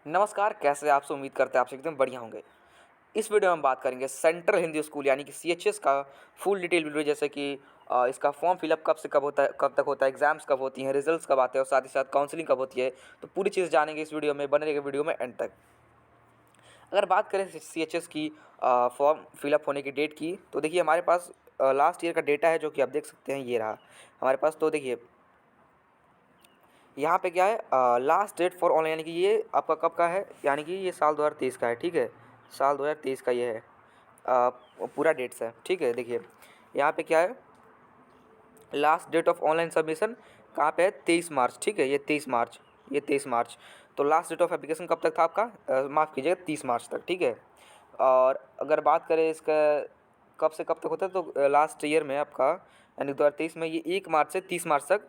नमस्कार, कैसे हैं आप? उम्मीद करते हैं आप सब एकदम बढ़िया होंगे। इस वीडियो में हम बात करेंगे सेंट्रल हिंदी स्कूल यानी कि सीएचएस का फुल डिटेल वीडियो, जैसे कि इसका फॉर्म फिलअप कब से कब होता है, कब तक होता है, एग्ज़ाम्स कब होती हैं, रिजल्ट्स कब आते हैं और साथ ही साथ काउंसलिंग कब होती है। तो पूरी चीज़ जानेंगे इस वीडियो में, बने रहिएगा वीडियो में एंड तक। अगर बात करें सीएचएस की फॉर्म फिलअप होने की डेट की, तो देखिए हमारे पास लास्ट ईयर का डेटा है, जो कि आप देख सकते हैं, ये रहा हमारे पास। तो देखिए यहाँ पे क्या है, लास्ट डेट फॉर ऑनलाइन, यानी कि ये आपका कब का है, यानी कि ये साल 2023 का है। ठीक है, साल 2023 का ये है, अ, पूरा डेट्स है। ठीक है, देखिए यहाँ पे क्या है, last date of online submission कहाँ पे है, 23 मार्च। ठीक है, ये 23 मार्च, ये 23 मार्च। तो लास्ट डेट ऑफ एप्लीकेशन कब तक था आपका, माफ़ कीजिएगा, 30 मार्च तक। ठीक है, और अगर बात करें इसका कब से कब तक होता है, तो लास्ट ईयर में आपका यानी 2023 में ये 1 मार्च से 30 मार्च तक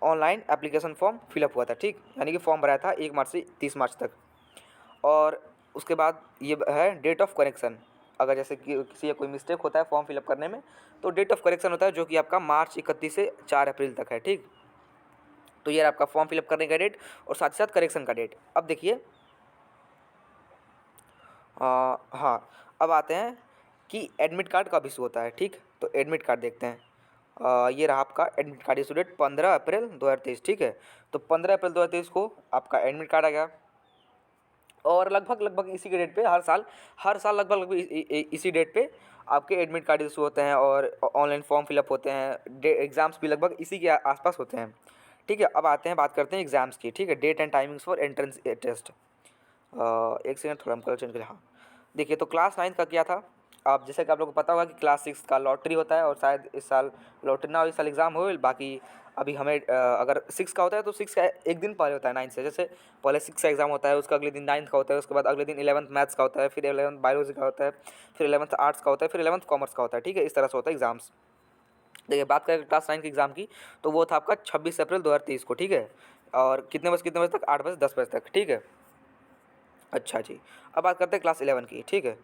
ऑनलाइन एप्लीकेशन फॉर्म फिलअप हुआ था। ठीक, यानी कि फॉर्म भराया था 1 मार्च से 30 मार्च तक। और उसके बाद ये है डेट ऑफ करेक्शन। अगर जैसे कि किसी का कोई मिस्टेक होता है फॉर्म फिलअप करने में, तो डेट ऑफ करेक्शन होता है, जो कि आपका मार्च 31 से 4 अप्रैल तक है। ठीक, तो ये आपका फॉर्म फिलअप करने का डेट और साथ ही साथ करेक्शन का डेट। अब देखिए, हाँ, अब आते हैं कि एडमिट कार्ड कब इशू होता है। ठीक, तो एडमिट कार्ड देखते हैं। ये रहा आपका एडमिट कार्ड इशू डेट 15 अप्रैल 2023। ठीक है, तो 15 अप्रैल 2023 को आपका एडमिट कार्ड आ गया। और लगभग लगभग इसी के डेट पे हर साल लगभग लगभग इसी डेट पे आपके एडमिट कार्ड इशू होते हैं और ऑनलाइन फॉर्म फिलअप होते हैं। एग्ज़ाम्स भी लगभग इसी के आसपास होते हैं। ठीक है, अब आते हैं, बात करते हैं एग्ज़ाम्स की। ठीक है, date and timings for entrance test. एक सेकंड, थोड़ा हम कलर चेंज करें। हाँ, देखिए, तो क्लास 9 का क्या था। अब जैसे कि आप लोगों को पता होगा कि क्लास 6 का लॉटरी होता है, और शायद इस साल लॉटरी ना हो, इस साल एग्ज़ाम हो। बाकी अभी हमें अगर 6 का होता है तो 6 का एक दिन पहले होता है 9 से। जैसे पहले 6 का एग्ज़ाम होता है, उसका अगले दिन 9th का होता है, उसके बाद अगले दिन 11th मैथ्स का होता है, फिर 11th बायोलॉजी का होता है, फिर 11th आर्ट्स का होता है, फिर 11th कॉमर्स का होता है। ठीक है, इस तरह से होता है एग्ज़ाम्स। देखिए, बात करें क्लास 9 के एग्ज़ाम की, तो वो था आपका 26 अप्रैल 2023 को। ठीक है, और कितने बजे तक, 8 बजे 10 बजे तक। ठीक है, अच्छा जी। अब बात करते हैं क्लास 11 की। ठीक है,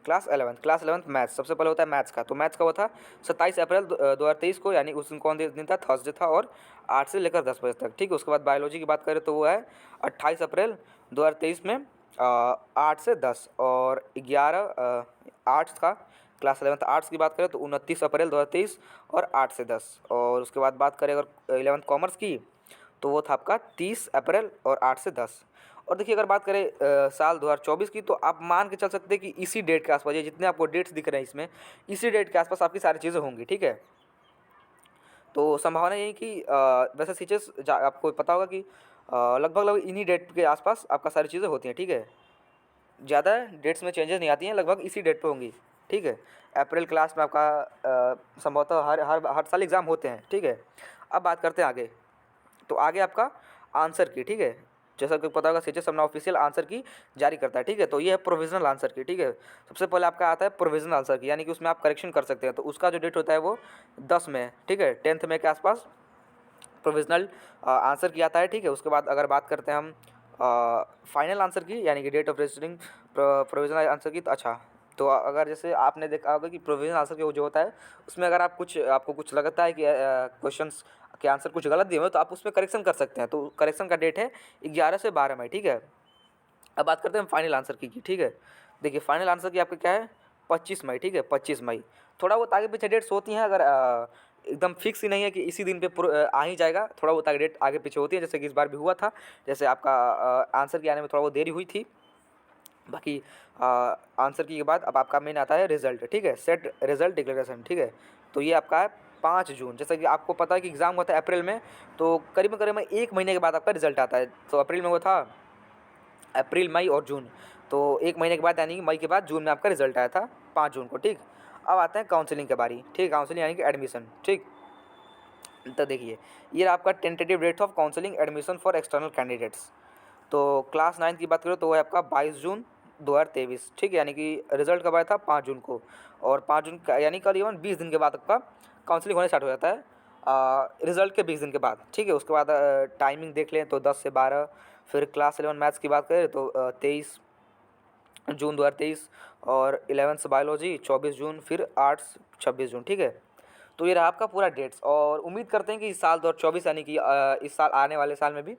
क्लास 11th मैथ्स, सबसे पहले होता है मैथ्स का। तो मैथ्स का वो था 27 अप्रैल 2023 को, यानी उस दिन कौन दिन था, थर्सडे था, और 8 से लेकर 10 बजे तक। ठीक है, उसके बाद बायोलॉजी की बात करें तो वो है 28 अप्रैल 2023 में 8 से 10, और 11 आर्ट्स का, क्लास 11th आर्ट्स की बात करें तो 29 अप्रैल 2023 और 8 से 10। और उसके बाद बात करें अगर 11th कॉमर्स की, तो वो था आपका 30 अप्रैल और 8 से 10। और देखिए, अगर बात करें साल 2024 की, तो आप मान के चल सकते हैं कि इसी डेट के आसपास, ये जितने आपको डेट्स दिख रहे हैं इसमें, इसी डेट के आसपास आपकी सारी चीज़ें होंगी। ठीक है, तो संभावना यही कि वैसे सीचेस आपको पता होगा कि लगभग लगभग इन्हीं डेट के आसपास आपका सारी चीज़ें होती हैं। ठीक है, ज़्यादा डेट्स में चेंजेस नहीं आती हैं, लगभग इसी डेट पे होंगी। ठीक है, अप्रैल क्लास में आपका संभवतः हर हर हर साल एग्ज़ाम होते हैं। ठीक है, अब बात करते हैं आगे। तो आगे आपका आंसर की। ठीक है, जैसा कि पता होगा सीएचएस अपना ऑफिशियल आंसर की जारी करता है। ठीक है, तो ये है प्रोविजनल आंसर की। ठीक है, सबसे पहले आपका आता है प्रोविजनल आंसर की, यानी कि उसमें आप करेक्शन कर सकते हैं। तो उसका जो डेट होता है वो 10 में है। ठीक है, 10th में के आसपास प्रोविजनल आंसर की आता है। ठीक है, उसके बाद अगर बात करते हैं हम फाइनल आंसर की, यानी कि date of registering provisional answer key, तो अच्छा, तो अगर जैसे आपने देखा होगा कि प्रोविजनल आंसर के वो जो होता है, उसमें अगर आपको कुछ लगता है कि क्वेश्चंस के आंसर कुछ गलत दिए हुए हैं, तो आप उसमें करेक्शन कर सकते हैं। तो करेक्शन का डेट है 11 से 12 मई। ठीक है, अब बात करते हैं फाइनल आंसर की। ठीक है, देखिए फाइनल आंसर की आपका क्या है, 25 मई। ठीक है, 25 मई। थोड़ा बहुत आगे पीछे डेट्स होती हैं, अगर एकदम फिक्स ही नहीं है कि इसी दिन पे आ ही जाएगा, थोड़ा बहुत आगे डेट आगे पीछे होती है, जैसे कि इस बार भी हुआ था। जैसे आपका आंसर के आने में थोड़ा बहुत देरी हुई थी। बाकी आंसर की के बाद अब आपका मेन आता है रिजल्ट। ठीक है, सेट रिजल्ट डिक्लेरेशन। ठीक है, तो ये आपका है 5 जून। जैसा कि आपको पता है कि एग्ज़ाम होता है अप्रैल में, तो करीबन करीबन 1 महीने के बाद आपका रिजल्ट आता है। तो अप्रैल में वो था, अप्रैल मई और जून, तो 1 महीने के बाद, यानी कि मई के बाद जून में आपका रिजल्ट आया था 5 जून को। ठीक, अब आते हैं काउंसलिंग के बारी। ठीक, काउंसलिंग यानी कि एडमिशन। ठीक, तो देखिए, ये आपका tentative date of counselling admission for external candidates. तो क्लास 9 की बात करें तो वो है आपका 22 जून 2023। ठीक है, यानी कि रिजल्ट कब आया था, 5 जून को। और 5 जून का यानी करीबन 20 दिन के बाद आपका काउंसलिंग होने स्टार्ट हो जाता है, रिजल्ट के 20 दिन के बाद। ठीक है, उसके बाद टाइमिंग देख लें तो 10 से 12। फिर क्लास 11 मैथ्स की बात करें तो 23 जून 2023, और 11th बायोलॉजी 24 जून, फिर आर्ट्स 26 जून। ठीक है, तो ये रहा आपका पूरा डेट्स, और उम्मीद करते हैं कि इस साल 2024 यानी कि इस साल आने वाले साल में भी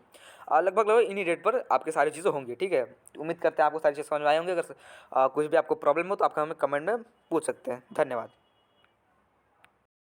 लगभग लगभग इन्हीं डेट पर आपकी सारी चीज़ें होंगी। ठीक है, उम्मीद करते हैं आपको सारी चीज़ समझ में आई होंगी। अगर कुछ भी आपको प्रॉब्लम हो तो आप हमें कमेंट में पूछ सकते हैं। धन्यवाद।